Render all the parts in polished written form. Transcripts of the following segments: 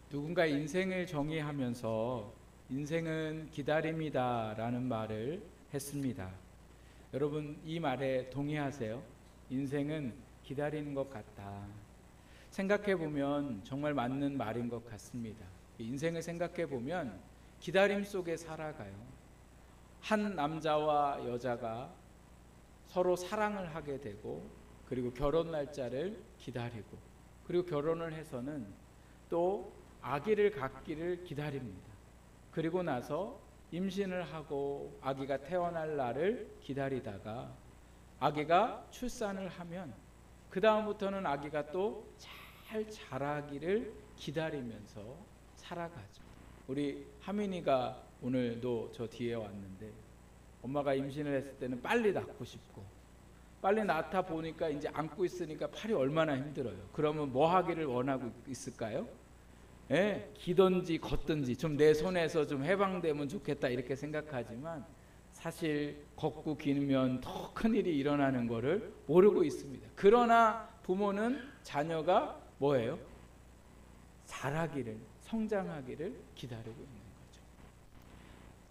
누군가 인생을 정의하면서 인생은 기다림이다 라는 말을 했습니다. 여러분 이 말에 동의하세요? 인생은 기다리는 것 같다. 생각해 보면 정말 맞는 말인 것 같습니다. 인생을 생각해 보면 기다림 속에 살아가요. 한 남자와 여자가 서로 사랑을 하게 되고, 그리고 결혼 날짜를 기다리고, 그리고 결혼을 해서는 또 아기를 갖기를 기다립니다. 그리고 나서 임신을 하고 아기가 태어날 날을 기다리다가 아기가 출산을 하면 그 다음부터는 아기가 또 잘 자라기를 기다리면서 살아가죠. 우리 하민이가 오늘도 저 뒤에 왔는데, 엄마가 임신을 했을 때는 빨리 낳고 싶고, 빨리 낳다 보니까 이제 안고 있으니까 팔이 얼마나 힘들어요. 그러면 뭐 하기를 원하고 있을까요? 기든지 걷든지 좀 내 손에서 좀 해방되면 좋겠다 이렇게 생각하지만, 사실 걷고 기면 더 큰일이 일어나는 것을 모르고 있습니다. 그러나 부모는 자녀가 뭐예요? 자라기를, 성장하기를 기다리고 있는 거죠.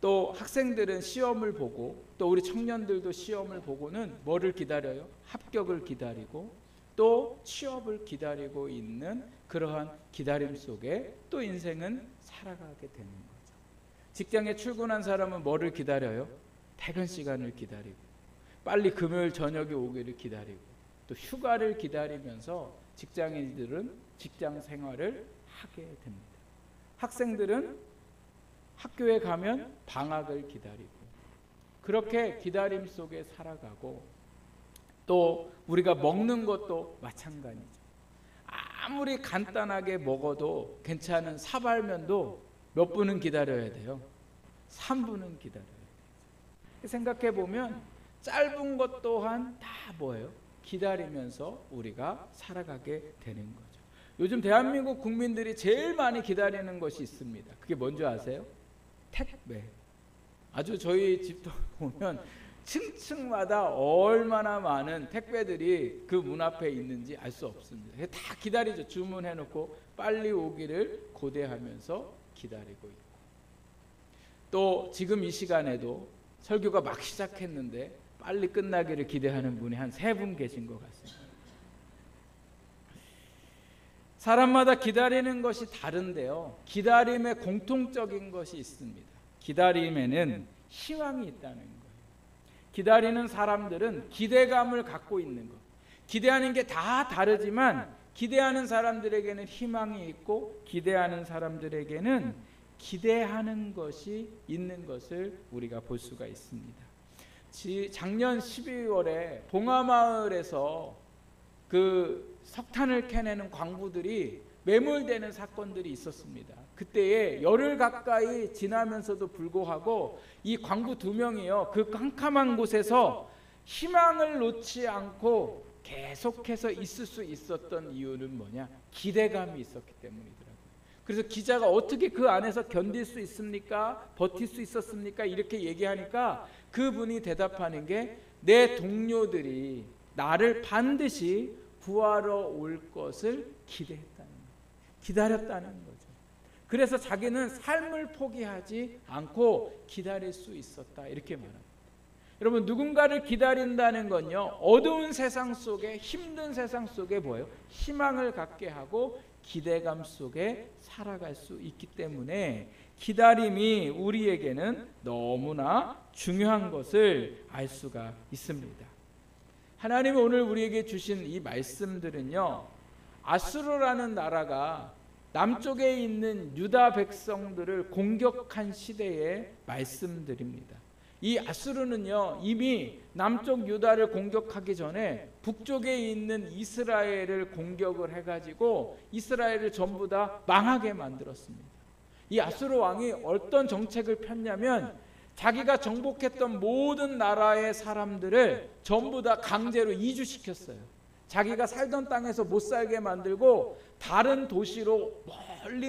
또 학생들은 시험을 보고, 또 우리 청년들도 시험을 보고는 뭐를 기다려요? 합격을 기다리고 또 취업을 기다리고 있는 그러한 기다림 속에 또 인생은 살아가게 되는 거죠. 직장에 출근한 사람은 뭐를 기다려요? 퇴근 시간을 기다리고, 빨리 금요일 저녁이 오기를 기다리고, 또 휴가를 기다리면서 직장인들은 직장 생활을 하게 됩니다. 학생들은 학교에 가면 방학을 기다리고, 그렇게 기다림 속에 살아가고, 또 우리가 먹는 것도 마찬가지죠. 아무리 간단하게 먹어도 괜찮은 사발면도 몇 분은 기다려야 돼요? 3분은 기다려야 돼요. 생각해 보면 짧은 것 또한 다 뭐예요? 기다리면서 우리가 살아가게 되는 거죠. 요즘 대한민국 국민들이 제일 많이 기다리는 것이 있습니다. 그게 뭔지 아세요? 택배. 아주 저희 집도 보면 층층마다 얼마나 많은 택배들이 그 문 앞에 있는지 알 수 없습니다. 다 기다리죠. 주문해놓고 빨리 오기를 고대하면서 기다리고 있고, 또 지금 이 시간에도 설교가 막 시작했는데 빨리 끝나기를 기대하는 분이 한 3분 계신 것 같습니다. 사람마다 기다리는 것이 다른데요, 기다림에 공통적인 것이 있습니다. 기다림에는 희망이 있다는 거예요. 기다리는 사람들은 기대감을 갖고 있는 것. 기대하는 게 다 다르지만 기대하는 사람들에게는 희망이 있고, 기대하는 사람들에게는 기대하는 것이 있는 것을 우리가 볼 수가 있습니다. 작년 12월에 봉하마을에서 그 석탄을 캐내는 광부들이 매몰되는 사건들이 있었습니다. 그때에 열흘 가까이 지나면서도 불구하고 이 광부 2명이요, 그 캄캄한 곳에서 희망을 놓지 않고 계속해서 있을 수 있었던 이유는 뭐냐? 기대감이 있었기 때문이더라고요. 그래서 기자가 어떻게 그 안에서 견딜 수 있습니까? 버틸 수 있었습니까? 이렇게 얘기하니까 그분이 대답하는 게, 내 동료들이 나를 반드시 구하러 올 것을 기대했다는 거예요. 기다렸다는 거죠. 그래서 자기는 삶을 포기하지 않고 기다릴 수 있었다, 이렇게 말합니다. 여러분, 누군가를 기다린다는 건요, 어두운 세상 속에, 힘든 세상 속에 뭐예요? 희망을 갖게 하고 기대감 속에 살아갈 수 있기 때문에 기다림이 우리에게는 너무나 중요한 것을 알 수가 있습니다. 하나님이 오늘 우리에게 주신 이 말씀들은요, 아수르라는 나라가 남쪽에 있는 유다 백성들을 공격한 시대의 말씀들입니다. 이 아수르는요, 이미 남쪽 유다를 공격하기 전에 북쪽에 있는 이스라엘을 공격을 해가지고 이스라엘을 전부 다 망하게 만들었습니다. 이 아수르 왕이 어떤 정책을 폈냐면, 자기가 정복했던 모든 나라의 사람들을 전부 다 강제로 이주시켰어요. 자기가 살던 땅에서 못 살게 만들고 다른 도시로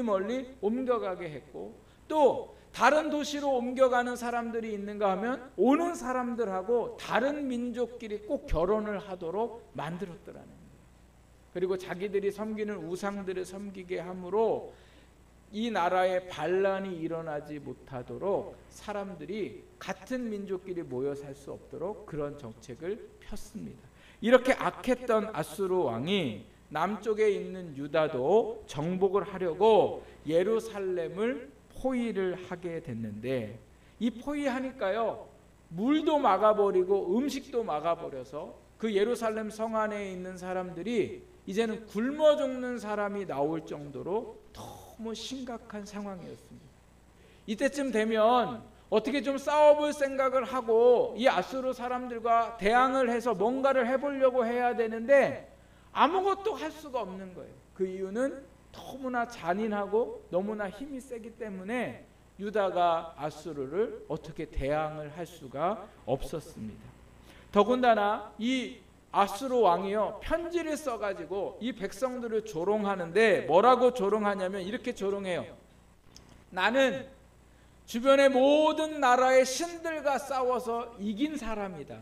멀리 옮겨가게 했고, 또 다른 도시로 옮겨가는 사람들이 있는가 하면 오는 사람들하고 다른 민족끼리 꼭 결혼을 하도록 만들었더라는 거예요. 그리고 자기들이 섬기는 우상들을 섬기게 함으로 이 나라에 반란이 일어나지 못하도록 사람들이 같은 민족끼리 모여 살 수 없도록 그런 정책을 폈습니다. 이렇게 악했던 아수르 왕이 남쪽에 있는 유다도 정복을 하려고 예루살렘을 포위를 하게 됐는데, 이 포위하니까요, 물도 막아버리고 음식도 막아버려서 그 예루살렘 성 안에 있는 사람들이 이제는 굶어 죽는 사람이 나올 정도로 너무 심각한 상황이었습니다. 이때쯤 되면 어떻게 좀 싸워볼 생각을 하고 이 아수르 사람들과 대항을 해서 뭔가를 해보려고 해야 되는데 아무것도 할 수가 없는 거예요. 그 이유는 너무나 잔인하고 너무나 힘이 세기 때문에 유다가 아수르를 어떻게 대항을 할 수가 없었습니다. 더군다나 이 아수르 왕이요, 편지를 써가지고 이 백성들을 조롱하는데 뭐라고 조롱하냐면 이렇게 조롱해요. 나는 주변의 모든 나라의 신들과 싸워서 이긴 사람이다.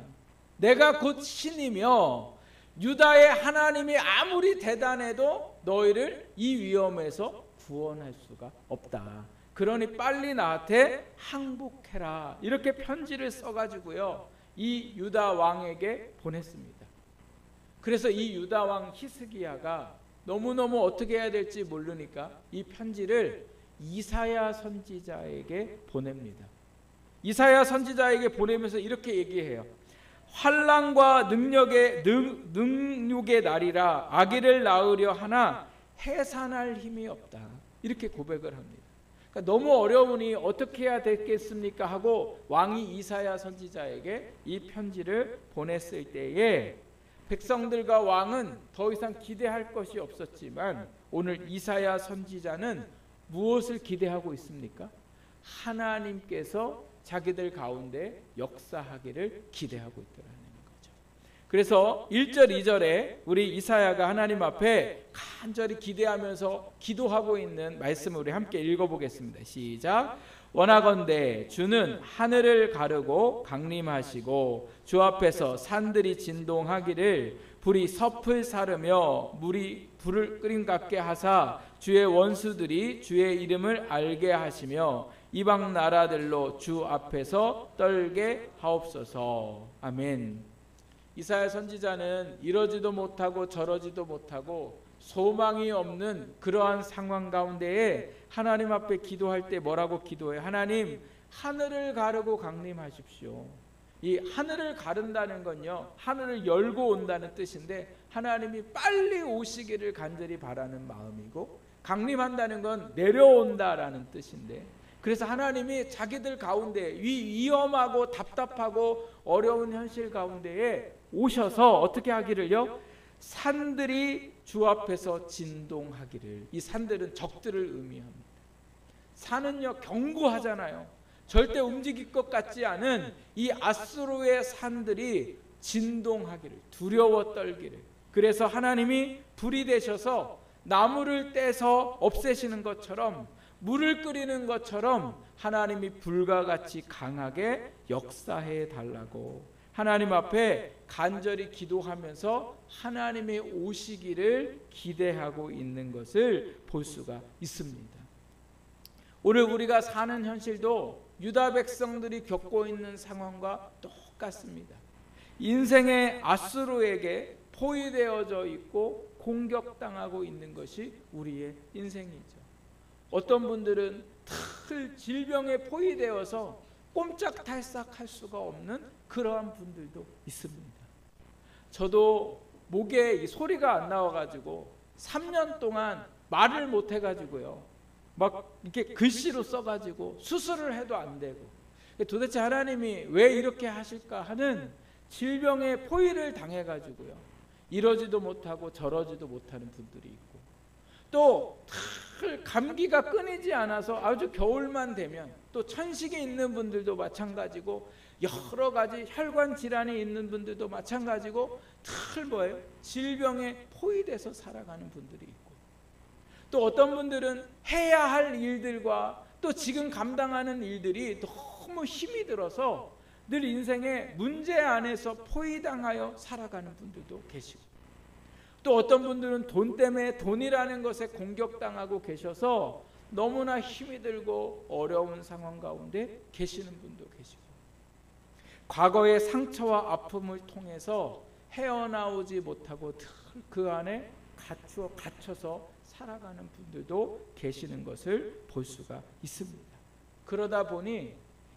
내가 곧 신이며 유다의 하나님이 아무리 대단해도 너희를 이 위험에서 구원할 수가 없다. 그러니 빨리 나한테 항복해라. 이렇게 편지를 써가지고요, 이 유다 왕에게 보냈습니다. 그래서 이 유다 왕 히스기야가 너무너무 어떻게 해야 될지 모르니까 이 편지를 이사야 선지자에게 보냅니다. 이사야 선지자에게 보내면서 이렇게 얘기해요. 환난과 능욕의 날이라 아기를 낳으려 하나 해산할 힘이 없다. 이렇게 고백을 합니다. 그러니까 너무 어려우니 어떻게 해야 되겠습니까 하고 왕이 이사야 선지자에게 이 편지를 보냈을 때에 백성들과 왕은 더 이상 기대할 것이 없었지만 오늘 이사야 선지자는 무엇을 기대하고 있습니까? 하나님께서 자기들 가운데 역사하기를 기대하고 있더라는 거죠. 그래서 1절 2절에 우리 이사야가 하나님 앞에 간절히 기대하면서 기도하고 있는 말씀을 우리 함께 읽어보겠습니다. 시작. 원하건대 주는 하늘을 가르고 강림하시고 주 앞에서 산들이 진동하기를 불이 섭을 사르며 물이 불을 끓임 같게 하사 주의 원수들이 주의 이름을 알게 하시며 이방 나라들로 주 앞에서 떨게 하옵소서. 아멘. 이사야 선지자는 이러지도 못하고 저러지도 못하고 소망이 없는 그러한 상황 가운데에 하나님 앞에 기도할 때 뭐라고 기도해요? 하나님, 하늘을 가르고 강림하십시오. 이 하늘을 가른다는 건요, 하늘을 열고 온다는 뜻인데 하나님이 빨리 오시기를 간절히 바라는 마음이고, 강림한다는 건 내려온다라는 뜻인데, 그래서 하나님이 자기들 가운데 위험하고 답답하고 어려운 현실 가운데에 오셔서 어떻게 하기를요? 산들이 주 앞에서 진동하기를. 이 산들은 적들을 의미합니다. 산은요, 경고하잖아요. 절대 움직일 것 같지 않은 이 아수르의 산들이 진동하기를, 두려워 떨기를. 그래서 하나님이 불이 되셔서 나무를 떼서 없애시는 것처럼, 물을 끓이는 것처럼 하나님이 불과 같이 강하게 역사해 달라고 하나님 앞에 간절히 기도하면서 하나님의 오시기를 기대하고 있는 것을 볼 수가 있습니다. 오늘 우리가 사는 현실도 유다 백성들이 겪고 있는 상황과 똑같습니다. 인생의 아수르에게 포위되어져 있고 공격당하고 있는 것이 우리의 인생이죠. 어떤 분들은 질병에 포위되어서 꼼짝달싹할 수가 없는 그러한 분들도 있습니다. 저도 목에 소리가 안 나와가지고 3년 동안 말을 못 해가지고요, 막 이렇게 글씨로 써가지고 수술을 해도 안 되고, 도대체 하나님이 왜 이렇게 하실까 하는 질병에 포위를 당해가지고요, 이러지도 못하고 저러지도 못하는 분들이 있고, 또 감기가 끊이지 않아서 아주 겨울만 되면 또 천식이 있는 분들도 마찬가지고, 여러 가지 혈관 질환이 있는 분들도 마찬가지고, 뭐예요? 질병에 포위돼서 살아가는 분들이 있고, 또 어떤 분들은 해야 할 일들과 또 지금 감당하는 일들이 너무 힘이 들어서 늘 인생의 문제 안에서 포위당하여 살아가는 분들도 계시고, 또 어떤 분들은 돈 때문에, 돈이라는 것에 공격당하고 계셔서 너무나 힘이 들고 어려운 상황 가운데 계시는 분도 계시고, 과거의 상처와 아픔을 통해서 헤어나오지 못하고 그 안에 갇혀서 살아가는 분들도 계시는 것을 볼 수가 있습니다. 그러다 보니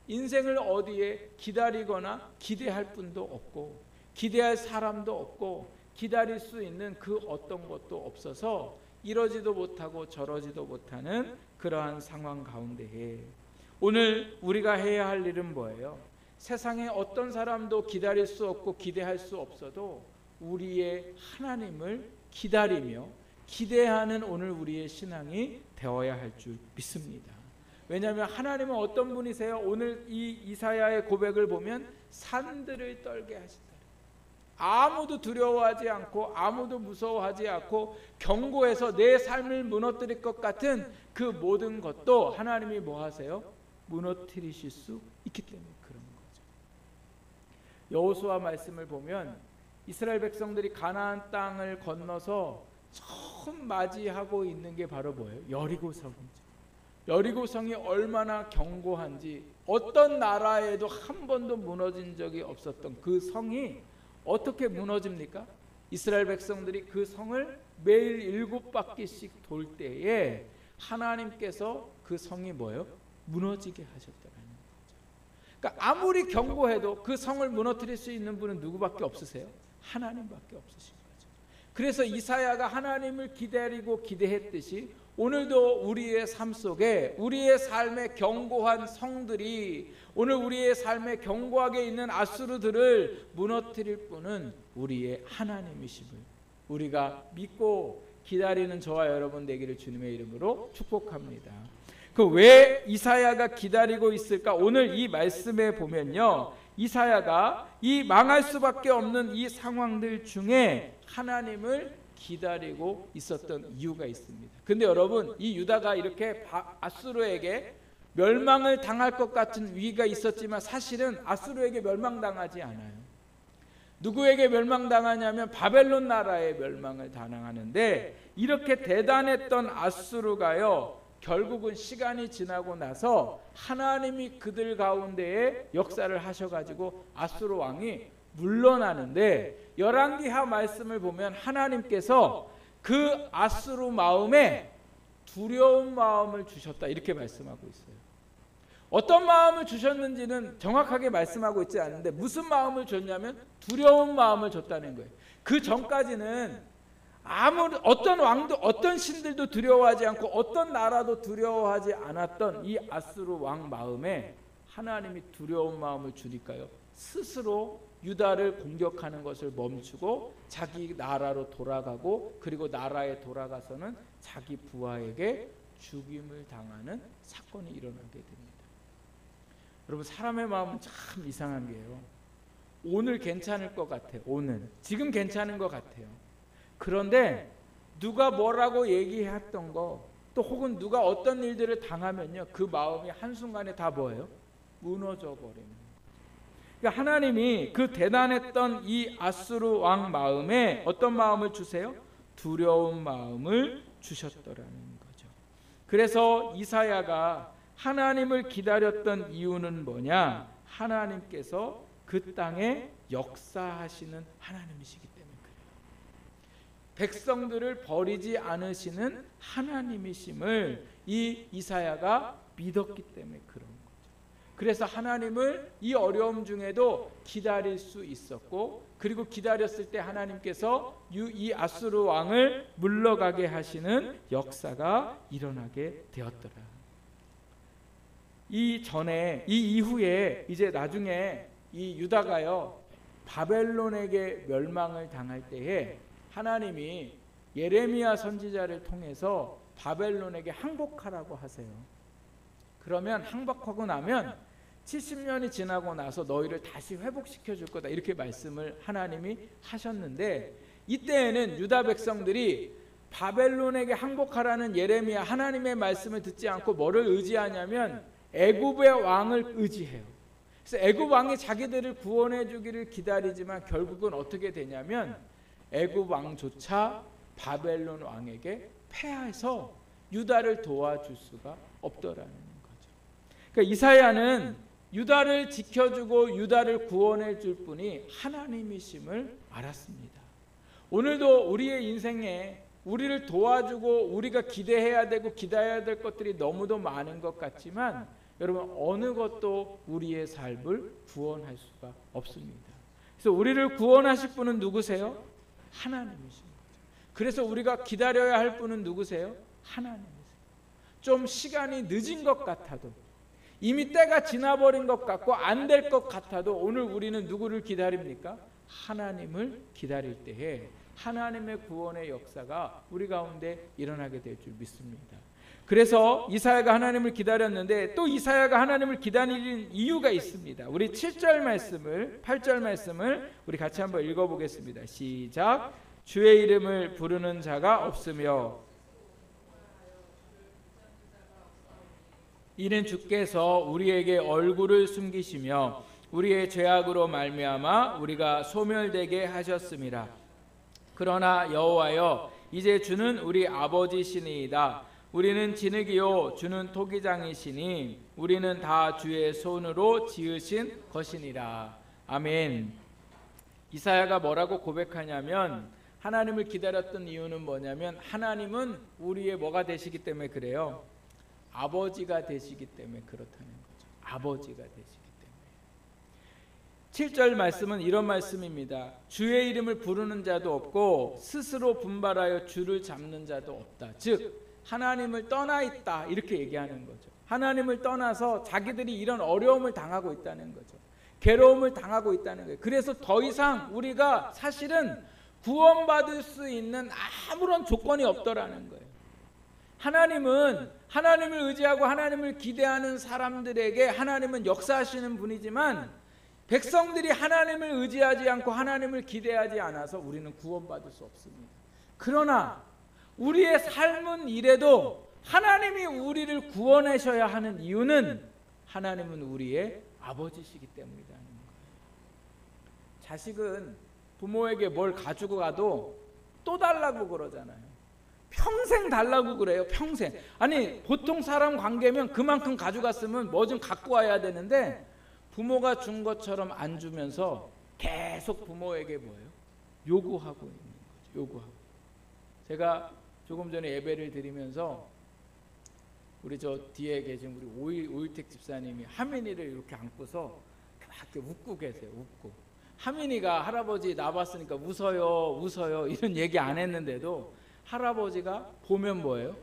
인생을 어디에 기다리거나 기대할 분도 없고, 기대할 사람도 없고, 기다릴 수 있는 그 어떤 것도 없어서 이러지도 못하고 저러지도 못하는 그러한 상황 가운데에 오늘 우리가 해야 할 일은 뭐예요? 세상에 어떤 사람도 기다릴 수 없고 기대할 수 없어도 우리의 하나님을 기다리며 기대하는 오늘 우리의 신앙이 되어야 할 줄 믿습니다. 왜냐하면 하나님은 어떤 분이세요? 오늘 이 이사야의 고백을 보면 산들을 떨게 하신다. 아무도 두려워하지 않고 아무도 무서워하지 않고 경고해서 내 삶을 무너뜨릴 것 같은 그 모든 것도 하나님이 뭐 하세요? 무너뜨리실 수 있기 때문에 그런 거죠. 여호수아 말씀을 보면 이스라엘 백성들이 가나안 땅을 건너서 처음 맞이하고 있는 게 바로 뭐예요? 여리고성이죠. 여리고성이 얼마나 견고한지, 어떤 나라에도 한 번도 무너진 적이 없었던 그 성이 어떻게 무너집니까? 이스라엘 백성들이 그 성을 매일 7바퀴씩 돌 때에 하나님께서 그 성이 뭐예요? 무너지게 하셨다는 거죠. 그러니까 아무리 견고해도 그 성을 무너뜨릴 수 있는 분은 누구밖에 없으세요? 하나님밖에 없으신 거죠. 그래서 이사야가 하나님을 기다리고 기대했듯이 오늘도 우리의 삶 속에 우리의 삶의 견고한 성들이, 오늘 우리의 삶에 견고하게 있는 아수르들을 무너뜨릴 분은 우리의 하나님이심을 우리가 믿고 기다리는 저와 여러분 되기를 주님의 이름으로 축복합니다. 그 왜 이사야가 기다리고 있을까? 오늘 이 말씀에 보면요, 이사야가 이 망할 수밖에 없는 이 상황들 중에 하나님을 기다리고 있었던 이유가 있습니다. 근데 여러분, 이 유다가 이렇게 아수르에게 멸망을 당할 것 같은 위기가 있었지만 사실은 아수르에게 멸망당하지 않아요. 누구에게 멸망당하냐면 바벨론 나라에 멸망을 당하는데, 이렇게 대단했던 아수르가요, 결국은 시간이 지나고 나서 하나님이 그들 가운데에 역사를 하셔가지고 아수르 왕이 물러나는데, 열왕기하 말씀을 보면 하나님께서 그 아수르 마음에 두려운 마음을 주셨다, 이렇게 말씀하고 있어요. 어떤 마음을 주셨는지는 정확하게 말씀하고 있지 않은데 무슨 마음을 줬냐면 두려운 마음을 줬다는 거예요. 그 전까지는 어떤 왕도 어떤 신들도 두려워하지 않고 어떤 나라도 두려워하지 않았던 이 아수르 왕 마음에 하나님이 두려운 마음을 주니까요, 스스로 유다를 공격하는 것을 멈추고 자기 나라로 돌아가고, 그리고 나라에 돌아가서는 자기 부하에게 죽임을 당하는 사건이 일어나게 됩니다. 여러분, 사람의 마음은 참 이상한 게요, 오늘 괜찮을 것 같아요. 오늘 지금 괜찮은 것 같아요. 그런데 누가 뭐라고 얘기했던 거, 또 혹은 누가 어떤 일들을 당하면요, 그 마음이 한순간에 다 뭐예요? 무너져 버립니다. 그러니까 하나님이 그 대단했던 이 아수르 왕 마음에 어떤 마음을 주세요? 두려운 마음을 주셨더라는 거죠. 그래서 이사야가 하나님을 기다렸던 이유는 뭐냐? 하나님께서 그 땅에 역사하시는 하나님이시기 때문에 그래요. 백성들을 버리지 않으시는 하나님이심을 이 이사야가 믿었기 때문에 그런 거죠. 그래서 하나님을 이 어려움 중에도 기다릴 수 있었고, 그리고 기다렸을 때 하나님께서 이 아수르 왕을 물러가게 하시는 역사가 일어나게 되었더라. 이 이후에 이제 나중에 이 유다가요, 바벨론에게 멸망을 당할 때에 하나님이 예레미야 선지자를 통해서 바벨론에게 항복하라고 하세요. 그러면 항복하고 나면 70년이 지나고 나서 너희를 다시 회복시켜 줄 거다, 이렇게 말씀을 하나님이 하셨는데, 이때에는 유다 백성들이 바벨론에게 항복하라는 예레미야 하나님의 말씀을 듣지 않고 뭐를 의지하냐면 애굽의 왕을 의지해요. 그래서 애굽 왕이 자기들을 구원해 주기를 기다리지만 결국은 어떻게 되냐면 애굽 왕조차 바벨론 왕에게 패해서 유다를 도와줄 수가 없더라는 거죠. 그러니까 이사야는 유다를 지켜주고 유다를 구원해 줄 분이 하나님이심을 알았습니다. 오늘도 우리의 인생에 우리를 도와주고 우리가 기대해야 되고 기다려야 될 것들이 너무도 많은 것 같지만 여러분, 어느 것도 우리의 삶을 구원할 수가 없습니다. 그래서 우리를 구원하실 분은 누구세요? 하나님이신 거죠. 그래서 우리가 기다려야 할 분은 누구세요? 하나님이세요. 좀 시간이 늦은 것 같아도, 이미 때가 지나버린 것 같고 안 될 것 같아도 오늘 우리는 누구를 기다립니까? 하나님을 기다릴 때에 하나님의 구원의 역사가 우리 가운데 일어나게 될 줄 믿습니다. 그래서 이사야가 하나님을 기다렸는데 또 이사야가 하나님을 기다리는 이유가 있습니다. 우리 7절 말씀을, 8절 말씀을 우리 같이 한번 읽어보겠습니다. 시작. 주의 이름을 부르는 자가 없으며 이는 주께서 우리에게 얼굴을 숨기시며 우리의 죄악으로 말미암아 우리가 소멸되게 하셨음이라. 그러나 여호와여, 이제 주는 우리 아버지시니이다. 우리는 진흙이요 주는 토기장이시니 우리는 다 주의 손으로 지으신 것이니라. 아멘. 이사야가 뭐라고 고백하냐면, 하나님을 기다렸던 이유는 뭐냐면 하나님은 우리의 뭐가 되시기 때문에 그래요? 아버지가 되시기 때문에 그렇다는 거죠. 아버지가 되시기 때문에. 7절 말씀은 이런 말씀입니다. 주의 이름을 부르는 자도 없고 스스로 분발하여 주를 잡는 자도 없다. 즉 하나님을 떠나 있다, 이렇게 얘기하는 거죠. 하나님을 떠나서 자기들이 이런 어려움을 당하고 있다는 거죠. 괴로움을 당하고 있다는 거예요. 그래서 더 이상 우리가 사실은 구원받을 수 있는 아무런 조건이 없더라는 거예요. 하나님은 하나님을 의지하고 하나님을 기대하는 사람들에게 하나님은 역사하시는 분이지만 백성들이 하나님을 의지하지 않고 하나님을 기대하지 않아서 우리는 구원받을 수 없습니다. 그러나 우리의 삶은 이래도 하나님이 우리를 구원하셔야 하는 이유는 하나님은 우리의 아버지시기 때문이라는 거예요. 자식은 부모에게 뭘 가지고 가도 또 달라고 그러잖아요. 평생 달라고 그래요. 평생. 아니 보통 사람 관계면 그만큼 가져갔으면 뭐 좀 갖고 와야 되는데 부모가 준 것처럼 안 주면서 계속 부모에게 뭐예요? 요구하고 있는 거죠. 요구하고. 제가 조금 전에 예배를 드리면서 우리 저 뒤에 계신 우리 오일택 집사님이 하민이를 이렇게 안고서 막 이렇게 웃고 계세요. 웃고. 하민이가 할아버지 나봤으니까 웃어요 이런 얘기 안 했는데도 할아버지가 보면 뭐예요?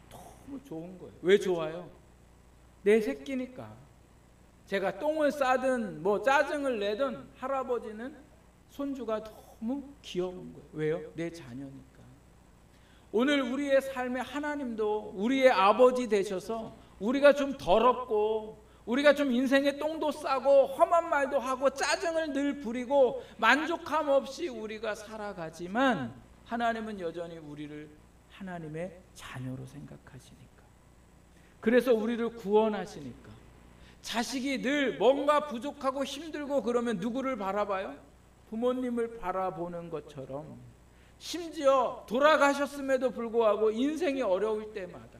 너무 좋은 거예요. 왜 좋아요? 내 새끼니까. 제가 똥을 싸든 뭐 짜증을 내든 할아버지는 손주가 너무 귀여운 거예요. 왜요? 내 자녀니까. 오늘 우리의 삶에 하나님도 우리의 아버지 되셔서 우리가 좀 더럽고 우리가 좀 인생에 똥도 싸고 험한 말도 하고 짜증을 늘 부리고 만족함 없이 우리가 살아가지만 하나님은 여전히 우리를 하나님의 자녀로 생각하시니까. 그래서 우리를 구원하시니까. 자식이 늘 뭔가 부족하고 힘들고 그러면 누구를 바라봐요? 부모님을 바라보는 것처럼 심지어 돌아가셨음에도 불구하고 인생이 어려울 때마다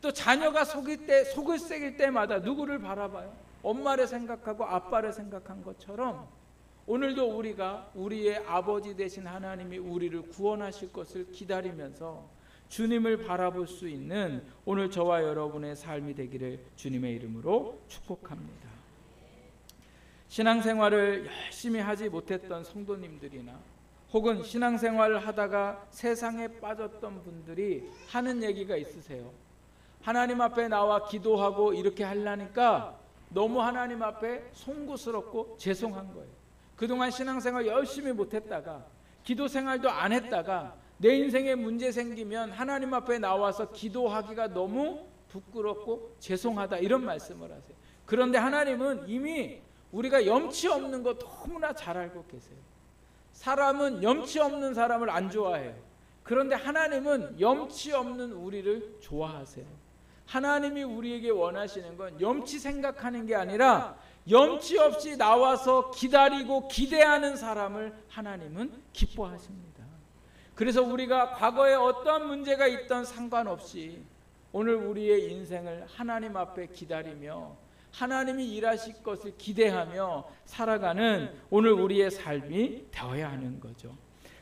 또 자녀가 속을 새길 때마다 누구를 바라봐요? 엄마를 생각하고 아빠를 생각한 것처럼 오늘도 우리가 우리의 아버지 되신 하나님이 우리를 구원하실 것을 기다리면서 주님을 바라볼 수 있는 오늘 저와 여러분의 삶이 되기를 주님의 이름으로 축복합니다. 신앙생활을 열심히 하지 못했던 성도님들이나 혹은 신앙생활을 하다가 세상에 빠졌던 분들이 하는 얘기가 있으세요. 하나님 앞에 나와 기도하고 이렇게 하려니까 너무 하나님 앞에 송구스럽고 죄송한 거예요. 그동안 신앙생활 열심히 못했다가 기도 생활도 안 했다가 내 인생에 문제 생기면 하나님 앞에 나와서 기도하기가 너무 부끄럽고 죄송하다, 이런 말씀을 하세요. 그런데 하나님은 이미 우리가 염치 없는 거 너무나 잘 알고 계세요. 사람은 염치 없는 사람을 안 좋아해요. 그런데 하나님은 염치 없는 우리를 좋아하세요. 하나님이 우리에게 원하시는 건 염치 생각하는 게 아니라 염치 없이 나와서 기다리고 기대하는 사람을 하나님은 기뻐하십니다. 그래서 우리가 과거에 어떠한 문제가 있던 상관없이 오늘 우리의 인생을 하나님 앞에 기다리며 하나님이 일하실 것을 기대하며 살아가는 오늘 우리의 삶이 되어야 하는 거죠.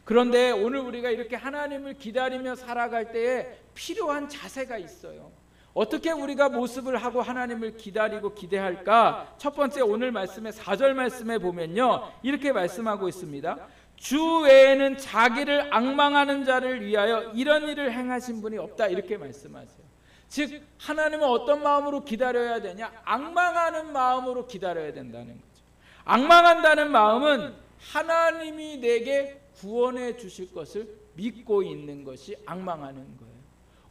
그런데 오늘 우리가 이렇게 하나님을 기다리며 살아갈 때에 필요한 자세가 있어요. 어떻게 우리가 모습을 하고 하나님을 기다리고 기대할까? 첫 번째 오늘 말씀의 4절 말씀에 보면요, 이렇게 말씀하고 있습니다. 주 외에는 자기를 앙망하는 자를 위하여 이런 일을 행하신 분이 없다, 이렇게 말씀하세요. 즉 하나님은 어떤 마음으로 기다려야 되냐? 앙망하는 마음으로 기다려야 된다는 거죠. 앙망한다는 마음은 하나님이 내게 구원해 주실 것을 믿고 있는 것이 앙망하는 거예요.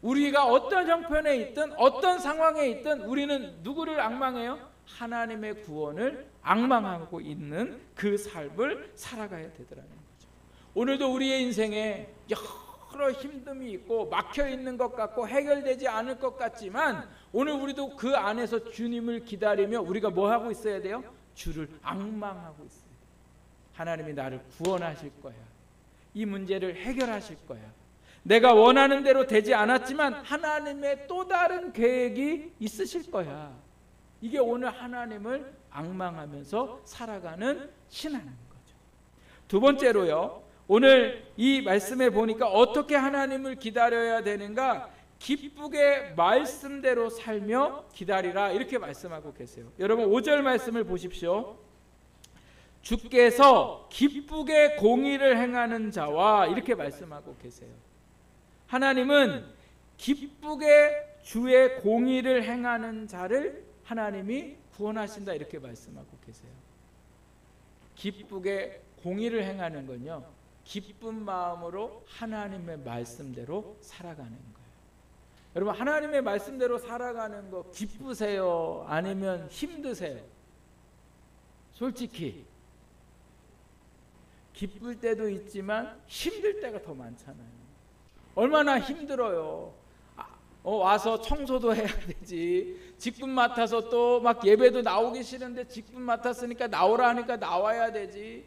우리가 어떤 형편에 있든 어떤 상황에 있든 우리는 누구를 앙망해요? 하나님의 구원을 앙망하고 있는 그 삶을 살아가야 되더라는 거죠. 오늘도 우리의 인생에 여러 힘듦이 있고 막혀 있는 것 같고 해결되지 않을 것 같지만 오늘 우리도 그 안에서 주님을 기다리며 우리가 뭐 하고 있어야 돼요? 주를 앙망하고 있어요. 하나님이 나를 구원하실 거야. 이 문제를 해결하실 거야. 내가 원하는 대로 되지 않았지만 하나님의 또 다른 계획이 있으실 거야. 이게 오늘 하나님을 앙망하면서 살아가는 신앙인 거죠. 두 번째로요, 오늘 이 말씀에 보니까 어떻게 하나님을 기다려야 되는가? 기쁘게 말씀대로 살며 기다리라, 이렇게 말씀하고 계세요. 여러분 5절 말씀을 보십시오. 주께서 기쁘게 공의를 행하는 자와, 이렇게 말씀하고 계세요. 하나님은 기쁘게 주의 공의를 행하는 자를 하나님이 구원하신다, 이렇게 말씀하고 계세요. 기쁘게 공의를 행하는 건요, 기쁜 마음으로 하나님의 말씀대로 살아가는 거예요. 여러분 하나님의 말씀대로 살아가는 거 기쁘세요? 아니면 힘드세요? 솔직히 기쁠 때도 있지만 힘들 때가 더 많잖아요. 얼마나 힘들어요. 와서 청소도 해야 되지. 직분 맡아서 또 막 예배도 나오기 싫은데 직분 맡았으니까 나오라 하니까 나와야 되지.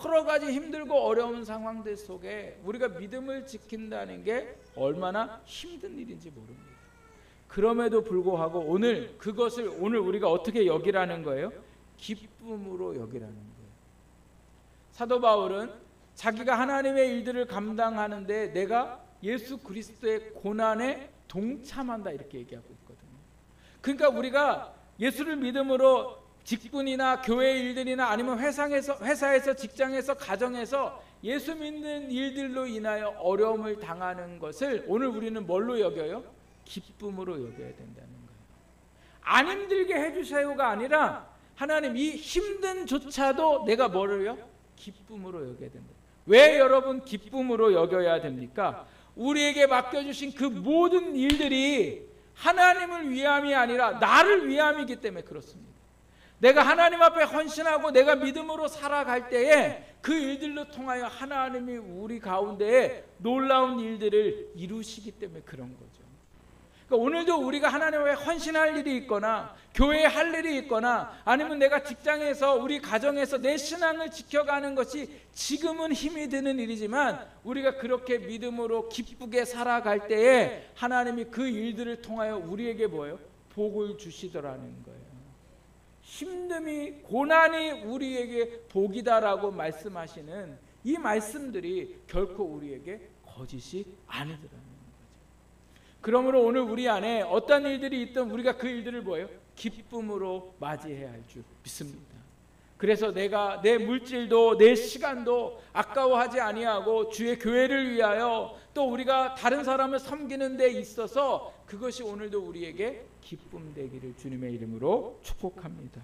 여러 가지 힘들고 어려운 상황들 속에 우리가 믿음을 지킨다는 게 얼마나 힘든 일인지 모릅니다. 그럼에도 불구하고 오늘 그것을 오늘 우리가 어떻게 여기라는 거예요? 기쁨으로 여기라는 거예요. 사도 바울은 자기가 하나님의 일들을 감당하는데 내가 예수 그리스도의 고난에 동참한다, 이렇게 얘기하고 있거든요. 그러니까 우리가 예수를 믿음으로 직분이나 교회 일들이나 아니면 회사에서 직장에서 가정에서 예수 믿는 일들로 인하여 어려움을 당하는 것을 오늘 우리는 뭘로 여겨요? 기쁨으로 여겨야 된다는 거예요. 안 힘들게 해주세요가 아니라 하나님 이 힘든조차도 내가 뭐를요? 기쁨으로 여겨야 된다. 왜 여러분 기쁨으로 여겨야 됩니까? 우리에게 맡겨주신 그 모든 일들이 하나님을 위함이 아니라 나를 위함이기 때문에 그렇습니다. 내가 하나님 앞에 헌신하고 내가 믿음으로 살아갈 때에 그 일들로 통하여 하나님이 우리 가운데에 놀라운 일들을 이루시기 때문에 그런 거죠. 그러니까 오늘도 우리가 하나님 앞에 헌신할 일이 있거나 교회에 할 일이 있거나 아니면 내가 직장에서 우리 가정에서 내 신앙을 지켜가는 것이 지금은 힘이 드는 일이지만 우리가 그렇게 믿음으로 기쁘게 살아갈 때에 하나님이 그 일들을 통하여 우리에게 뭐예요? 복을 주시더라는 거예요. 힘듦이 고난이 우리에게 복이다라고 말씀하시는 이 말씀들이 결코 우리에게 거짓이 아니더라는 거죠. 그러므로 오늘 우리 안에 어떤 일들이 있든 우리가 그 일들을 뭐예요? 기쁨으로 맞이해야 할 줄 믿습니다. 그래서 내가 내 물질도 내 시간도 아까워하지 아니하고 주의 교회를 위하여 또 우리가 다른 사람을 섬기는 데 있어서 그것이 오늘도 우리에게 기쁨 되기를 주님의 이름으로 축복합니다.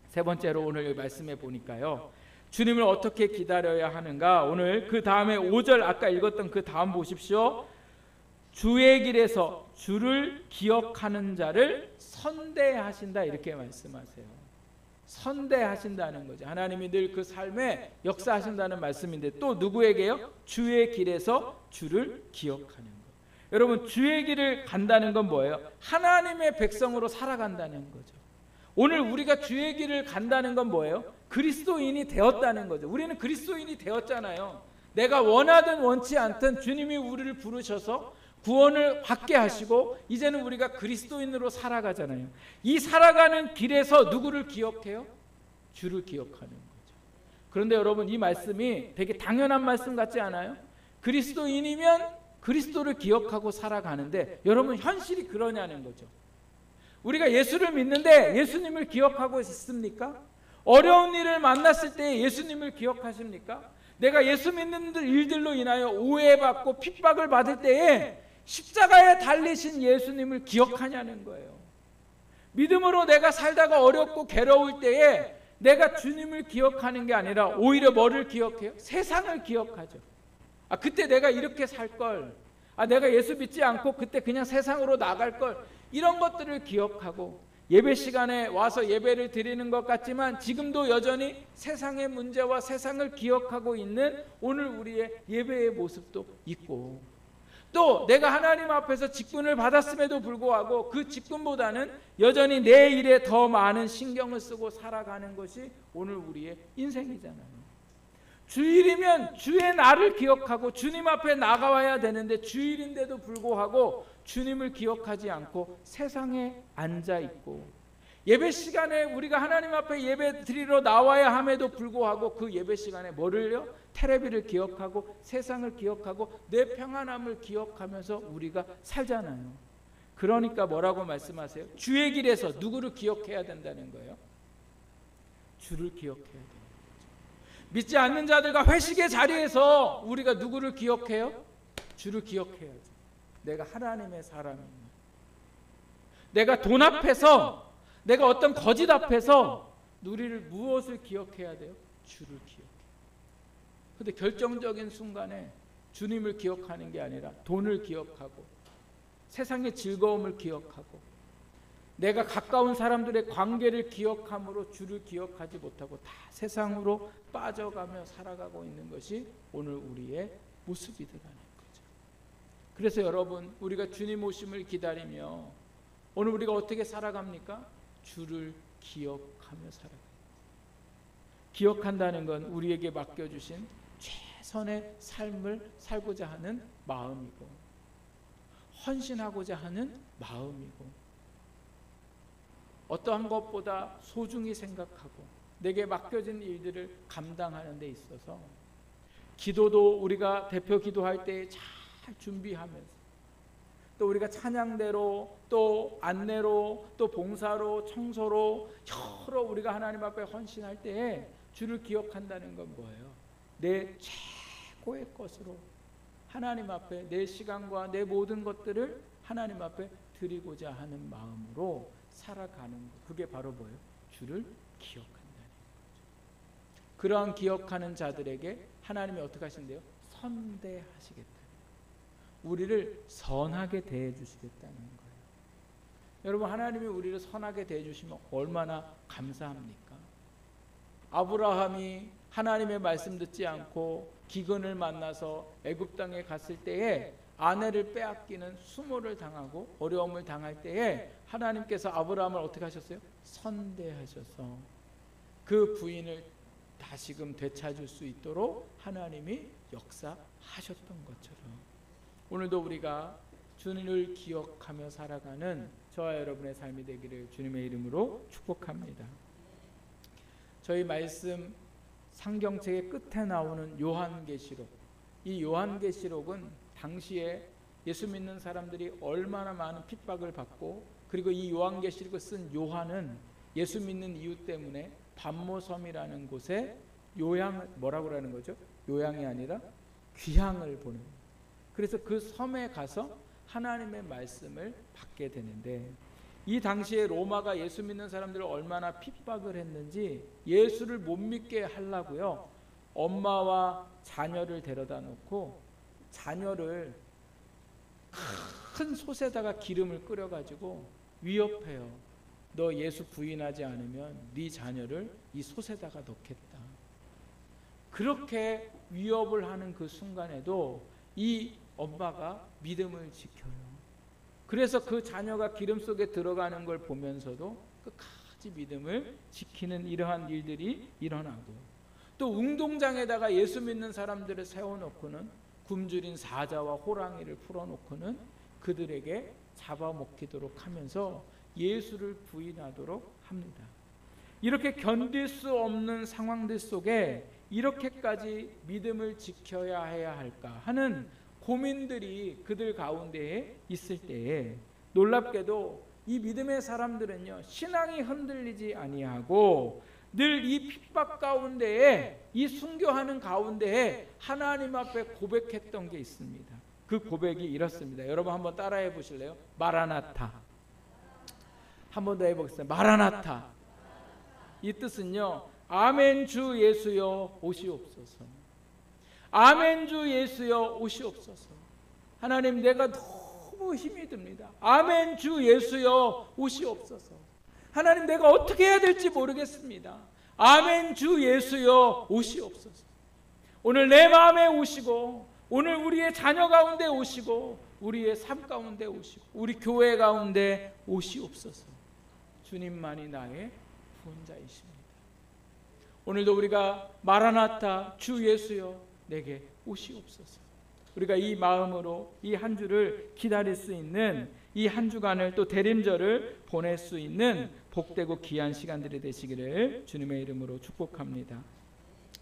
세 번째로 오늘 말씀해 보니까요, 주님을 어떻게 기다려야 하는가? 오늘 그 다음에 5절 아까 읽었던 그 다음 보십시오. 주의 길에서 주를 기억하는 자를 선대하신다, 이렇게 말씀하세요. 선대하신다는 거죠. 하나님이 늘 그 삶에 역사하신다는 말씀인데 또 누구에게요? 주의 길에서 주를 기억하는 것. 여러분 주의 길을 간다는 건 뭐예요? 하나님의 백성으로 살아간다는 거죠. 오늘 우리가 주의 길을 간다는 건 뭐예요? 그리스도인이 되었다는 거죠. 우리는 그리스도인이 되었잖아요. 내가 원하든 원치 않든 주님이 우리를 부르셔서 구원을 받게 하시고 이제는 우리가 그리스도인으로 살아가잖아요. 이 살아가는 길에서 누구를 기억해요? 주를 기억하는 거죠. 그런데 여러분, 이 말씀이 되게 당연한 말씀 같지 않아요? 그리스도인이면 그리스도를 기억하고 살아가는데 여러분, 현실이 그러냐는 거죠. 우리가 예수를 믿는데 예수님을 기억하고 있습니까? 어려운 일을 만났을 때 예수님을 기억하십니까? 내가 예수 믿는 일들로 인하여 오해받고 핍박을 받을 때에 십자가에 달리신 예수님을 기억하냐는 거예요. 믿음으로 내가 살다가 어렵고 괴로울 때에 내가 주님을 기억하는 게 아니라 오히려 뭐를 기억해요? 세상을 기억하죠. 그때 내가 이렇게 살 걸, 내가 예수 믿지 않고 그때 그냥 세상으로 나갈 걸, 이런 것들을 기억하고 예배 시간에 와서 예배를 드리는 것 같지만 지금도 여전히 세상의 문제와 세상을 기억하고 있는 오늘 우리의 예배의 모습도 있고, 또 내가 하나님 앞에서 직분을 받았음에도 불구하고 그 직분보다는 여전히 내 일에 더 많은 신경을 쓰고 살아가는 것이 오늘 우리의 인생이잖아요. 주일이면 주의 날을 기억하고 주님 앞에 나가와야 되는데 주일인데도 불구하고 주님을 기억하지 않고 세상에 앉아있고, 예배 시간에 우리가 하나님 앞에 예배 드리러 나와야 함에도 불구하고 그 예배 시간에 뭐를요? 테레비를 기억하고 세상을 기억하고 내 평안함을 기억하면서 우리가 살잖아요. 그러니까 뭐라고 말씀하세요? 주의 길에서 누구를 기억해야 된다는 거예요? 주를 기억해야 돼요. 믿지 않는 자들과 회식의 자리에서 우리가 누구를 기억해요? 주를 기억해야죠. 내가 하나님의 사람입니다. 내가 돈 앞에서, 내가 어떤 거짓 앞에서 우리를 무엇을 기억해야 돼요? 주를 기억해요. 그런데 결정적인 순간에 주님을 기억하는 게 아니라 돈을 기억하고 세상의 즐거움을 기억하고 내가 가까운 사람들의 관계를 기억함으로 주를 기억하지 못하고 다 세상으로 빠져가며 살아가고 있는 것이 오늘 우리의 모습이더라는 거죠. 그래서 여러분, 우리가 주님 오심을 기다리며 오늘 우리가 어떻게 살아갑니까? 주를 기억하며 살아갑니다. 기억한다는 건 우리에게 맡겨주신 최선의 삶을 살고자 하는 마음이고 헌신하고자 하는 마음이고 어떠한 것보다 소중히 생각하고 내게 맡겨진 일들을 감당하는 데 있어서 기도도 우리가 대표 기도할 때 잘 준비하면서 또 우리가 찬양대로 또 안내로 또 봉사로 청소로 여러 우리가 하나님 앞에 헌신할 때에 주를 기억한다는 건 뭐예요? 내 최고의 것으로 하나님 앞에 내 시간과 내 모든 것들을 하나님 앞에 드리고자 하는 마음으로 살아가는 것, 그게 바로 뭐예요? 주를 기억한다는 거죠. 그러한 기억하는 자들에게 하나님이 어떻게 하신대요? 선대하시겠다. 우리를 선하게 대해 주시겠다는 거예요. 여러분, 하나님이 우리를 선하게 대해 주시면 얼마나 감사합니까? 아브라함이 하나님의 말씀 듣지 않고 기근을 만나서 애굽 땅에 갔을 때에 아내를 빼앗기는 수모를 당하고 어려움을 당할 때에 하나님께서 아브라함을 어떻게 하셨어요? 선대하셔서 그 부인을 다시금 되찾을 수 있도록 하나님이 역사하셨던 것처럼 오늘도 우리가 주님을 기억하며 살아가는 저와 여러분의 삶이 되기를 주님의 이름으로 축복합니다. 저희 말씀 상경책의 끝에 나오는 요한계시록, 이 요한계시록은 당시에 예수 믿는 사람들이 얼마나 많은 핍박을 받고, 그리고 이 요한계시록을 쓴 요한은 예수 믿는 이유 때문에 반모섬이라는 곳에 뭐라고 하는 거죠? 요양이 아니라 귀향을 보는 거예요. 그래서 그 섬에 가서 하나님의 말씀을 받게 되는데, 이 당시에 로마가 예수 믿는 사람들을 얼마나 핍박을 했는지 예수를 못 믿게 하려고요, 엄마와 자녀를 데려다 놓고 자녀를 큰 솥에다가 기름을 끓여가지고 위협해요. 너 예수 부인하지 않으면 네 자녀를 이 솥에다가 넣겠다. 그렇게 위협을 하는 그 순간에도 이 엄마가 믿음을 지켜요. 그래서 그 자녀가 기름 속에 들어가는 걸 보면서도 끝까지 믿음을 지키는 이러한 일들이 일어나고, 또 운동장에다가 예수 믿는 사람들을 세워놓고는 굶주린 사자와 호랑이를 풀어놓고는 그들에게 잡아먹히도록 하면서 예수를 부인하도록 합니다. 이렇게 견딜 수 없는 상황들 속에 이렇게까지 믿음을 지켜야 해야 할까 하는 고민들이 그들 가운데에 있을 때에 놀랍게도 이 믿음의 사람들은요, 신앙이 흔들리지 아니하고 늘 이 핍박 가운데에, 이 순교하는 가운데에 하나님 앞에 고백했던 게 있습니다. 그 고백이 이렇습니다. 여러분 한번 따라해 보실래요? 마라나타. 한 번 더 해보겠습니다. 마라나타. 이 뜻은요, 아멘 주 예수여 오시옵소서. 아멘 주 예수여 오시옵소서. 하나님, 내가 너무 힘이 듭니다. 아멘 주 예수여 오시옵소서. 하나님, 내가 어떻게 해야 될지 모르겠습니다. 아멘 주 예수여 오시옵소서. 오늘 내 마음에 오시고, 오늘 우리의 자녀 가운데 오시고, 우리의 삶 가운데 오시고, 우리 교회 가운데 오시옵소서. 주님만이 나의 구원자이십니다. 오늘도 우리가 마라나타 주 예수여 내게 오시옵소서. 우리가 이 마음으로 이 한 주를 기다릴 수 있는, 이 한 주간을 또 대림절을 보낼 수 있는 복되고 귀한 시간들이 되시기를 주님의 이름으로 축복합니다.